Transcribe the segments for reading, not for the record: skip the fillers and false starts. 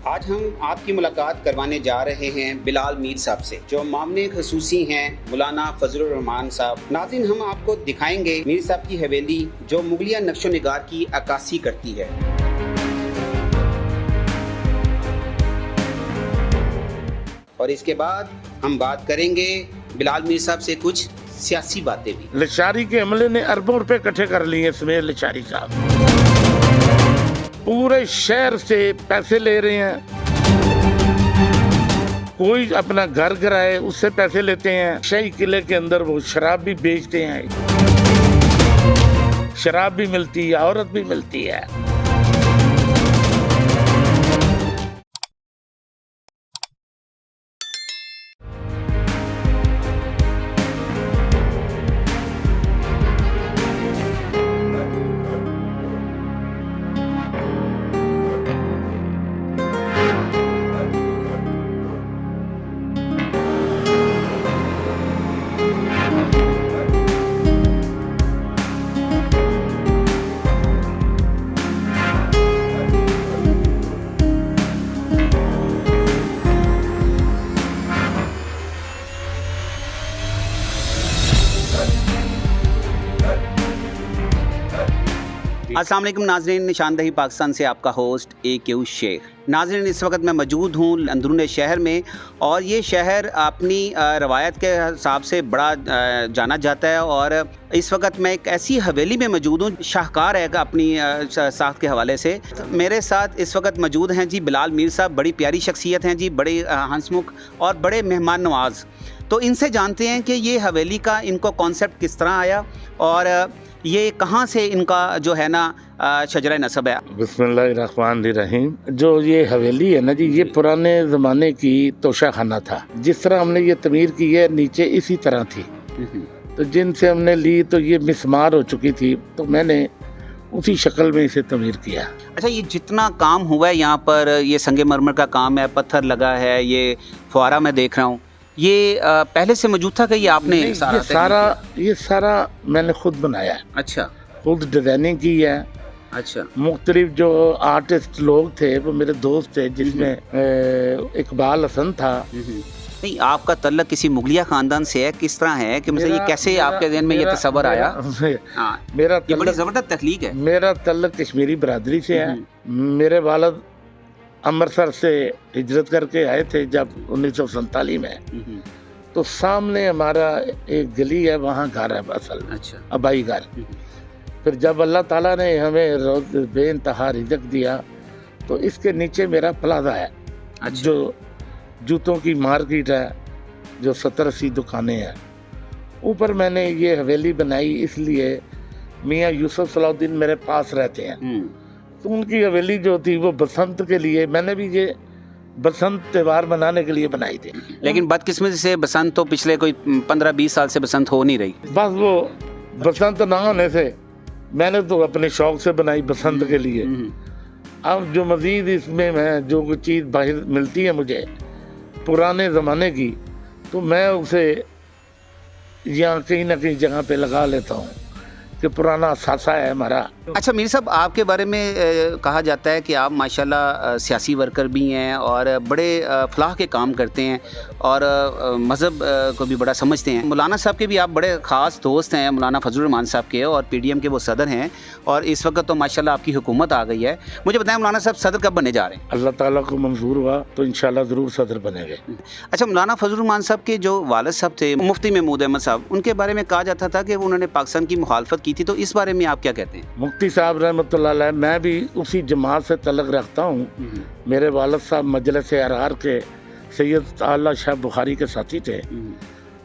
आज हम आपकी मुलाकात करवाने जा रहे हैं बिलाल मीर साहब से, जो मामले खसूसी हैं मौलाना फजलुर रहमान साहब। नाज़रीन, हम आपको दिखाएंगे मीर साहब की हवेली जो मुगलिया नक्शो निगार की अक्कासी करती है। और इसके बाद हम बात करेंगे बिलाल मीर साहब से कुछ सियासी बातें भी। लिशारी के हमले ने अरबों रुपए इकट्ठे कर लिए इसमें। लिशारी साहब पूरे शहर से पैसे ले रहे हैं, कोई अपना घर गिराए उससे पैसे लेते हैं। शाही किले के अंदर वो शराब भी बेचते हैं, शराब भी मिलती है, औरत भी मिलती है। अस्सलाम वालेकुम नाज़रीन, निशानदही पाकिस्तान से आपका होस्ट AQ शेख। नाज़रीन, इस वक्त मैं मौजूद हूँ अंदरून शहर में, और ये शहर अपनी रवायत के हिसाब से बड़ा जाना जाता है। और इस वक्त मैं एक ऐसी हवेली में मौजूद हूँ, शाहकार है अपनी साख्त के हवाले से। मेरे साथ इस वक्त मौजूद हैं जी बिलाल मीर साहब, बड़ी प्यारी शख्सियत हैं जी, बड़े हंसमुख और बड़े मेहमान नवाज। तो इनसे जानते हैं कि ये हवेली का इनको कॉन्सेप्ट किस तरह आया और ये कहाँ से इनका जो है ना शजरा नसब है। बिस्मिल्लाहिर्रहमानिर्रहीम। जो ये हवेली है ना जी, ये पुराने ज़माने की तोशा खाना था। जिस तरह हमने ये तमीर की है नीचे इसी तरह थी, तो जिनसे हमने ली तो ये मिस्मार हो चुकी थी, तो मैंने उसी शक्ल में इसे तमीर किया। अच्छा, ये जितना काम हुआ है यहाँ पर, ये संगे मरमर का काम है, पत्थर लगा है, ये फुआरा मैं देख रहा हूँ, ये पहले से मौजूद था कि ये आपने ये सारा मैंने खुद बनाया है। अच्छा, खुद डिजाइनिंग की है। अच्छा, मुख्तलिफ जो आर्टिस्ट लोग थे वो मेरे दोस्त थे, जिसमें इकबाल हसन था। नहीं, आपका तल्लक किसी मुगलिया खानदान से है, किस तरह है कि मतलब ये कैसे आपके ज़हन में ये तसव्वुर आया? मेरा ये बड़ी ज़बरदस्त तख्लीक है। मेरा तल्लक कश्मीरी बरादरी से है। मेरे वालिद अमृतसर से हिजरत करके आए थे जब 1947 में, तो सामने हमारा एक गली है, वहाँ घर है असल। अच्छा, अबाई घर। फिर जब अल्लाह ताला ने हमें रोज़ बेइंतहा रिज़्क़ दिया, तो इसके नीचे मेरा प्लाजा है। अच्छा। जो जूतों की मार्केट है, जो 70-80 दुकानें हैं। ऊपर मैंने ये हवेली बनाई इसलिए मियाँ यूसुफ सलाउद्दीन मेरे पास रहते हैं, तो उनकी हवेली जो थी वो बसंत के लिए, मैंने भी ये बसंत त्यौहार मनाने के लिए बनाई थी। लेकिन बदकिस्मती से बसंत तो पिछले कोई 15-20 साल से बसंत हो नहीं रही। बस वो बसंत ना होने से मैंने तो अपने शौक से बनाई बसंत के लिए। अब जो मज़ीद इसमें मैं जो कुछ चीज़ बाहर मिलती है मुझे पुराने ज़माने की, तो मैं उसे यहाँ कहीं ना कहीं जगह पे लगा लेता हूँ कि पुराना सासा है हमारा। अच्छा मीर साहब, आपके बारे में कहा जाता है कि आप माशाल्लाह सियासी वर्कर भी हैं और बड़े फलाह के काम करते हैं और मज़हब को भी बड़ा समझते हैं। मौलाना साहब के भी आप बड़े ख़ास दोस्त हैं, मौलाना फजलुर रहमान साहब के, और PDM के वो सदर हैं, और इस वक्त तो माशाल्लाह आपकी हुकूमत आ गई है। मुझे बताएं मौलाना साहब सदर कब बनने जा रहे हैं? अल्लाह ताला को मंजूर हुआ तो इंशाल्लाह ज़रूर सदर बनेंगे। अच्छा, मौलाना फजलुर रहमान साहब के जो वालिद साहब थे मुफ्ती महमूद अहमद साहब, उनके बारे में कहा जाता था कि उन्होंने पाकिस्तान की मुखालफत की थी, तो इस बारे में आप क्या कहते हैं? मुफ्ती साहब रहमतुल्लाह अलैह, मैं भी उसी जमात से तल्लुक़ रखता हूँ। मेरे वालिद साहब मजलिस अरआर के सैयद आला शाह बुखारी के साथी थे।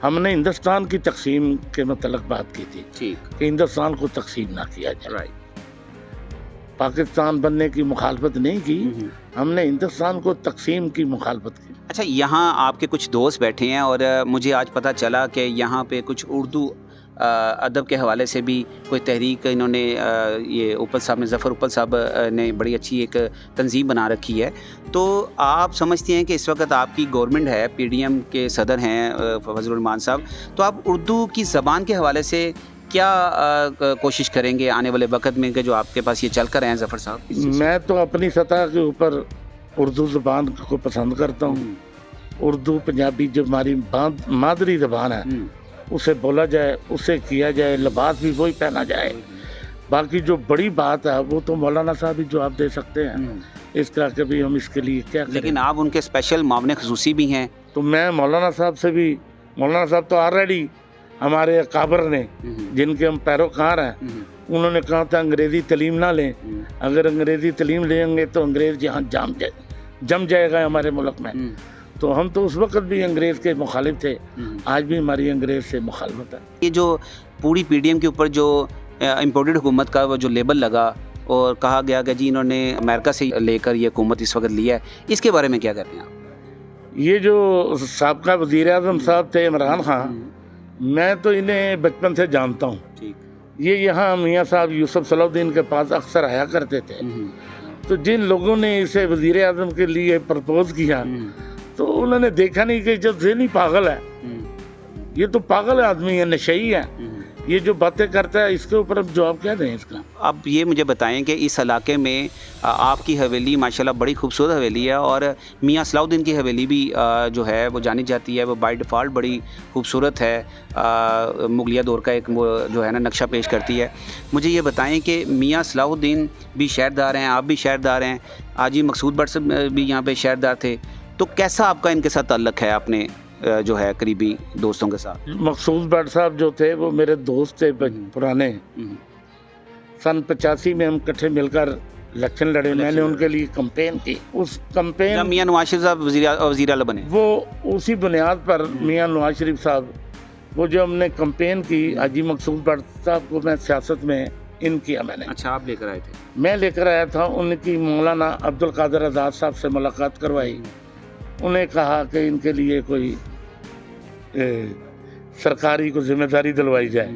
हमने हिंदुस्तान की तकसीम के मतलब बात की थी कि हिंदुस्तान को तकसीम ना किया जाए। पाकिस्तान बनने की मुखालफत नहीं की, हमने हिंदुस्तान को तकसीम की मुखालफत की। अच्छा, यहाँ आपके कुछ दोस्त बैठे हैं और मुझे आज पता चला कि यहाँ पे कुछ उर्दू अदब के हवाले से भी कोई तहरीक इन्होंने ये उपल साहब ने, ज़फ़र उपल साहब ने बड़ी अच्छी एक तंजीम बना रखी है। तो आप समझते हैं कि इस वक्त आपकी गवर्नमेंट है, PDM के सदर हैं फजलुर रहमान साहब, तो आप उर्दू की ज़बान के हवाले से क्या कोशिश करेंगे आने वाले वक्त में कि जो आपके पास ये चल कर रहे हैं ज़फ़र साहब? मैं तो अपनी सतह के ऊपर उर्दू ज़बान को पसंद करता हूँ। उर्दू पंजाबी जो हमारी मादरी ज़बान है उसे बोला जाए, उसे किया जाए, लिबास भी वही पहना जाए। बाकी जो बड़ी बात है वो तो मौलाना साहब ही जवाब दे सकते हैं, इसका कभी हम इसके लिए क्या करें। लेकिन आप उनके स्पेशल मामले खसूसी भी हैं। तो मैं मौलाना साहब से भी, मौलाना साहब तो ऑलरेडी हमारे अकाबर ने जिनके हम पैरोकार हैं, उन्होंने कहा था अंग्रेज़ी तलीम ना लें, अगर अंग्रेज़ी तलीम लेंगे तो अंग्रेज़ यहाँ जम जाएगा हमारे मुल्क में। तो हम तो उस वक्त भी अंग्रेज़ के मुखालिफ थे, आज भी हमारी अंग्रेज़ से मुखालफत है। ये जो पूरी पीडीएम के ऊपर जो इम्पोर्टेड हुकूमत का वो जो लेबल लगा और कहा गया कि जी इन्होंने अमेरिका से लेकर ये हुकूमत इस वक्त लिया है, इसके बारे में क्या कहते हैं आप? ये जो साबका वज़ीर आज़म साहब थे इमरान खान, मैं तो इन्हें बचपन से जानता हूँ। ये यहाँ मियाँ साहब यूसुफ सलाहुद्दीन के पास अक्सर आया करते थे। तो जिन लोगों ने इसे वज़ीर आज़म के लिए प्रपोज किया तो उन्होंने देखा नहीं कि जो ज़हनी पागल है, ये तो पागल आदमी है, नशई है, ये जो बातें करता है, इसके ऊपर अब जवाब क्या दें इसका। अब ये मुझे बताएं कि इस इलाके में आपकी हवेली माशाल्लाह बड़ी खूबसूरत हवेली है और मियाँ सलाहुद्दीन की हवेली भी जो है वो जानी जाती है, वो बाय डिफ़ॉल्ट बड़ी खूबसूरत है, मुगलिया दौर का एक वो जो है ना नक्शा पेश करती है। मुझे ये बताएं कि मियाँ सलाहुद्दीन भी शहरदार हैं, आप भी शहरदार हैं, हाजी मकसूद भट्ट साहब भी यहाँ पे शहरदार थे, तो कैसा आपका इनके साथ ताल्लुक़ है अपने जो है करीबी दोस्तों के साथ? मकसूद भट्ट साहब जो थे वो मेरे दोस्त थे पुराने। सन 85 में हम इकट्ठे मिलकर इलेक्शन लड़े, मैंने उनके लिए कैंपेन की। उस कैंपेन मियाँ नवाज शरीफ साहब वज़ीर आला बने, वो उसी बुनियाद पर मियाँ नवाज शरीफ साहब, वो जो हमने कैंपेन की, हाजी मकसूद भट्ट साहब को मैं सियासत में इन किया मैंने। अच्छा, आप लेकर आए थे? मैं लेकर आया था, उनकी मौलाना अब्दुल कादिर आज़ाद साहब से मुलाकात करवाई। उन्हें कहा कि इनके लिए कोई सरकारी को जिम्मेदारी दिलवाई जाए,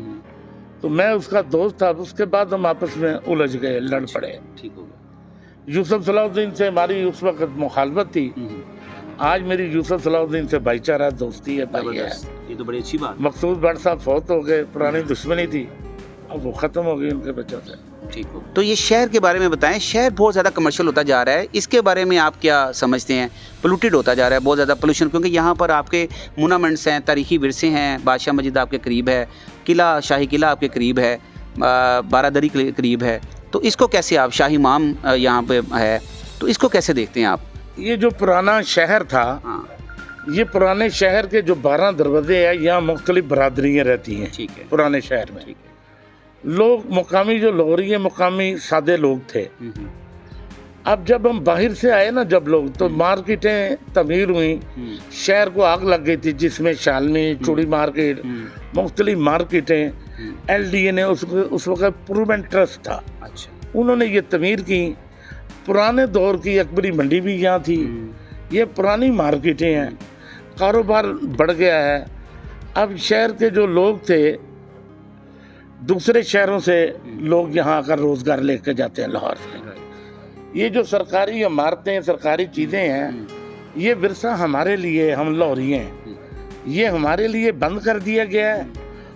तो मैं उसका दोस्त था। उसके बाद हम आपस में उलझ गए, लड़ पड़े। ठीक हो गया। यूसुफ सलाहुद्दीन से हमारी उस वक्त मुखालफत थी, आज मेरी यूसुफ सलाहुद्दीन से भाईचारा, दोस्ती है, भाई है। ये तो बड़ी अच्छी बात। मकसूद भट्ट साहब फौत हो गए, पुरानी दुश्मनी थी, अब वो ख़त्म हो गई उनके बच्चों से। ठीक हो। तो ये शहर के बारे में बताएं, शहर बहुत ज़्यादा कमर्शियल होता जा रहा है, इसके बारे में आप क्या समझते हैं? पोल्यूटेड होता जा रहा है, बहुत ज़्यादा पोल्यूशन, क्योंकि यहाँ पर आपके मोनामेंट्स हैं, तारीखी विरसे हैं, बादशाह मस्जिद आपके करीब है, किला शाही किला आपके करीब है, बारादरी करीब है, तो इसको कैसे आप, शाही इमाम यहाँ पे है, तो इसको कैसे देखते हैं आप? ये जो पुराना शहर था, ये पुराने शहर के जो 12 दरवाजे हैं, यहाँ मुख्तलिफ बरादरियाँ रहती हैं। ठीक है। पुराने शहर में लोग मुकामी जो लोहरी है, मुकामी सादे लोग थे। अब जब हम बाहर से आए ना, जब लोग, तो मार्केटें तमीर हुई, शहर को आग लग गई थी, जिसमें शालनी, चूड़ी मार्केट, मुख्तलिफ मार्केटें। LDA ने उस वक्त इम्प्रूवमेंट ट्रस्ट था। अच्छा। उन्होंने ये तमीर की। पुराने दौर की अकबरी मंडी भी यहाँ थी। ये पुरानी मार्केटें हैं, कारोबार बढ़ गया है। अब शहर के जो लोग थे, दूसरे शहरों से लोग यहाँ आकर रोज़गार लेकर जाते हैं लाहौर से। ये जो सरकारी इमारतें, सरकारी चीज़ें हैं, ये विरसा हमारे लिए, हम लाहौरी हैं, ये हमारे लिए बंद कर दिया गया है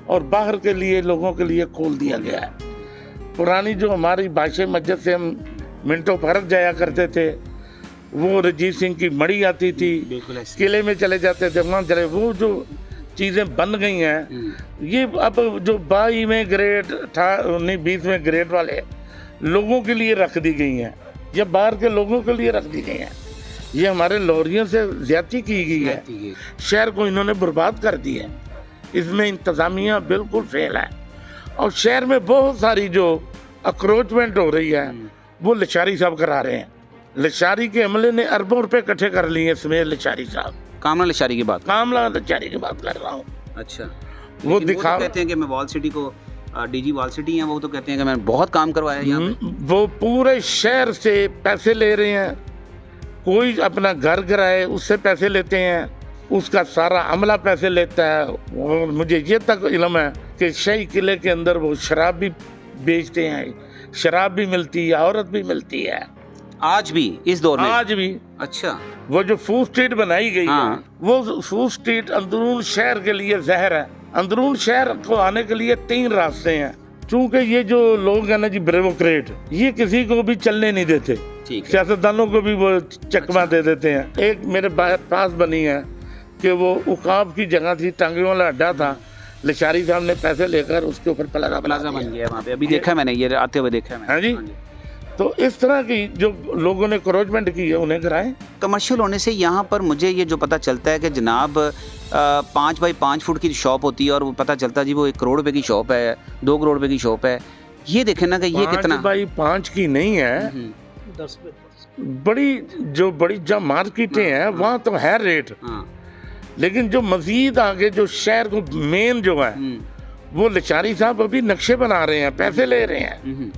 और बाहर के लिए, लोगों के लिए खोल दिया गया है। पुरानी जो हमारी बादशाह मस्जिद से हम मिनटों पार्क जाया करते थे, वो रजीत सिंह की मड़ी आती थी, किले में चले जाते थे, वहाँ चले, वो जो चीज़ें बन गई हैं, ये अब जो 22वें ग्रेड, 20वें ग्रेड वाले लोगों के लिए रख दी गई हैं, या बाहर के लोगों के लिए रख दी गई हैं। ये हमारे लाहौरियों से ज़्यादती की गई है, शहर को इन्होंने बर्बाद कर दी है। इसमें इंतज़ामिया बिल्कुल फेल है और शहर में बहुत सारी जो अक्रोचमेंट हो रही है, वो लशारी साहब करा रहे हैं। लशारी के अमले ने अरबों रुपए इकट्ठे कर लिए इसमें। लशारी साहब, कामला लशारी की बात कर रहा हूँ। अच्छा। वो दिखा, तो कहते हैं कि मैं वॉल सिटी को, DG वॉल सिटी हैं, वो तो कहते हैं कि मैंने बहुत काम करवाया यहाँ पे। वो पूरे शहर से पैसे ले रहे हैं, कोई अपना घर गिराए उससे पैसे लेते हैं, उसका सारा अमला पैसे लेता है। और मुझे ये तक इल्म है कि शाही किले के अंदर वो शराब भी बेचते हैं, शराब भी मिलती है, औरत भी मिलती है, आज भी इस दौर में। आज भी। अच्छा। वो जो फूड स्ट्रीट बनाई गई है, वो फूड स्ट्रीट अंदरून शहर के लिए जहर है। अंदरून शहर को आने के लिए 3 रास्ते हैं, चूंकि ये जो लोग हैं ना जी ब्यूरोक्रेट, ये किसी को भी चलने नहीं देते, ठीक है। सियासतदानों को भी वो चकमा दे देते हैं। एक मेरे पास बनी है कि वो उकाब की जगह थी, टांगियों वाला अड्डा था, लिशारी साहब ने पैसे लेकर उसके ऊपर प्लाजा बन गया वहाँ पे, अभी देखा मैंने, ये आते हुए देखा मैंने। हाँ जी। तो इस तरह की जो लोगों ने क्रोचमेंट की है उन्हें कराएं। कमर्शियल होने से यहाँ पर मुझे ये जो पता चलता है कि जनाब 5 बाई 5 फुट की शॉप होती है और वो पता चलता है जी वो 1 करोड़ रुपए की शॉप है, 2 करोड़ रुपए की शॉप है। ये देखें ना कि ये 5 कितना बाई 5 की नहीं है, 10 बड़ी जब मार्केटें हैं वहाँ तो है रेट, लेकिन जो मजीद आगे जो शहर को मेन जो है वो लिशारी साहब अभी नक्शे बना रहे हैं, पैसे ले रहे हैं,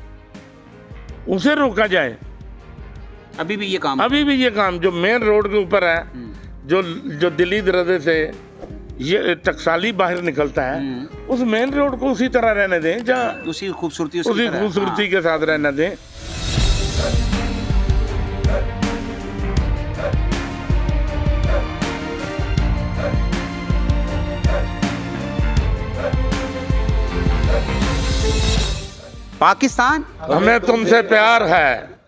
उसे रोका जाए। अभी भी ये काम अभी भी ये काम जो मेन रोड के ऊपर है, जो दिल्ली दरवाजे से ये टकसाली बाहर निकलता है, उस मेन रोड को उसी तरह रहने दें, जहाँ उसी खूबसूरती उसी खूबसूरती के साथ रहने दें। पाकिस्तान हमें तुमसे प्यार है।